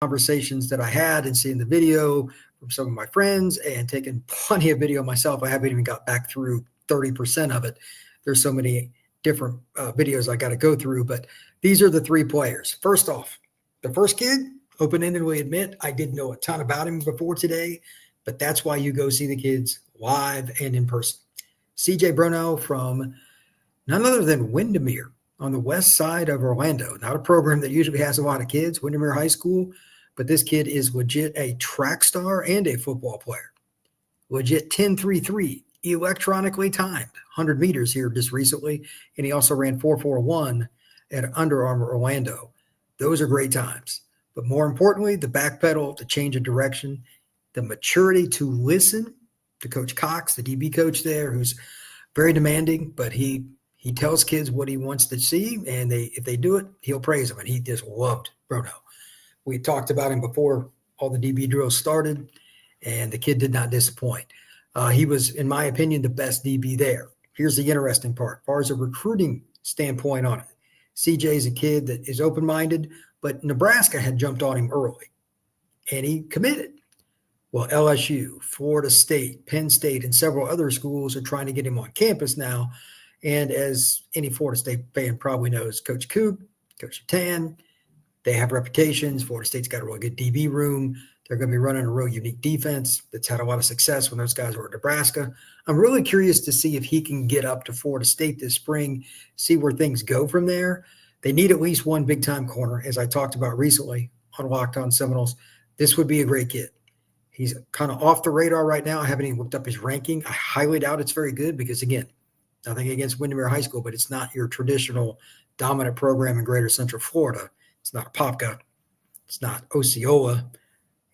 conversations that I had and seeing the video from some of my friends and taking plenty of video myself. I haven't even got back through 30% of it. There's so many different videos I got to go through, but these are the three players. First off, the first kid, open-endedly admit, I didn't know a ton about him before today, but that's why you go see the kids live and in person. CJ Bronaugh from none other than Windermere on the west side of Orlando. Not a program that usually has a lot of kids, Windermere High School, but this kid is legit a track star and a football player. Legit 10.33, electronically timed, 100 meters here just recently, and he also ran 4.41 at Under Armour Orlando. Those are great times. But more importantly, the back pedal, the change of direction, the maturity to listen to Coach Cox, the DB coach there, who's very demanding, but he tells kids what he wants to see, and if they do it, he'll praise them. And he just loved Bronaugh. We talked about him before all the DB drills started, and the kid did not disappoint. He was, in my opinion, the best DB there. Here's the interesting part. As far as a recruiting standpoint on it, CJ is a kid that is open-minded, but Nebraska had jumped on him early, and he committed. Well, LSU, Florida State, Penn State, and several other schools are trying to get him on campus now. And as any Florida State fan probably knows, Coach Coop, Coach Tan, they have reputations. Florida State's got a really good DB room. They're going to be running a real unique defense that's had a lot of success when those guys were at Nebraska. I'm really curious to see if he can get up to Florida State this spring, see where things go from there. They need at least one big-time corner, as I talked about recently on Locked On Seminoles. This would be a great kid. He's kind of off the radar right now. I haven't even looked up his ranking. I highly doubt it's very good because, again, nothing against Windermere High School, but it's not your traditional dominant program in Greater Central Florida. It's not Popka. It's not Osceola.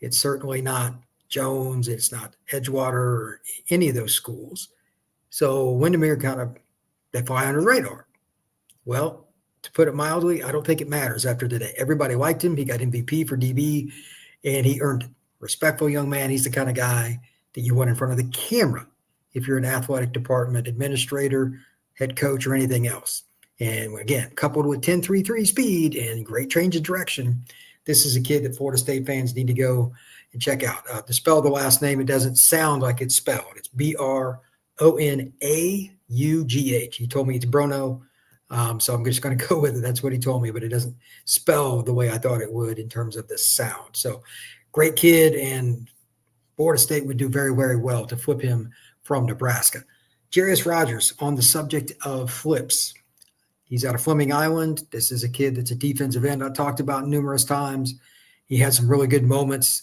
It's certainly not Jones. It's not Edgewater or any of those schools. So Windermere they fly under the radar. Well, to put it mildly, I don't think it matters after today. Everybody liked him. He got MVP for DB, and he earned it. Respectful young man. He's the kind of guy that you want in front of the camera if you're an athletic department administrator, head coach, or anything else. And again, coupled with 10.33 speed and great change of direction, this is a kid that Florida State fans need to go and check out. To spell the last name, it doesn't sound like it's spelled. It's Bronaugh. He told me it's Bronaugh, so I'm just going to go with it. That's what he told me, but it doesn't spell the way I thought it would in terms of the sound. So great kid, and Florida State would do very, very well to flip him from Nebraska. Jarius Rogers on the subject of flips. He's out of Fleming Island. This is a kid that's a defensive end I talked about numerous times. He had some really good moments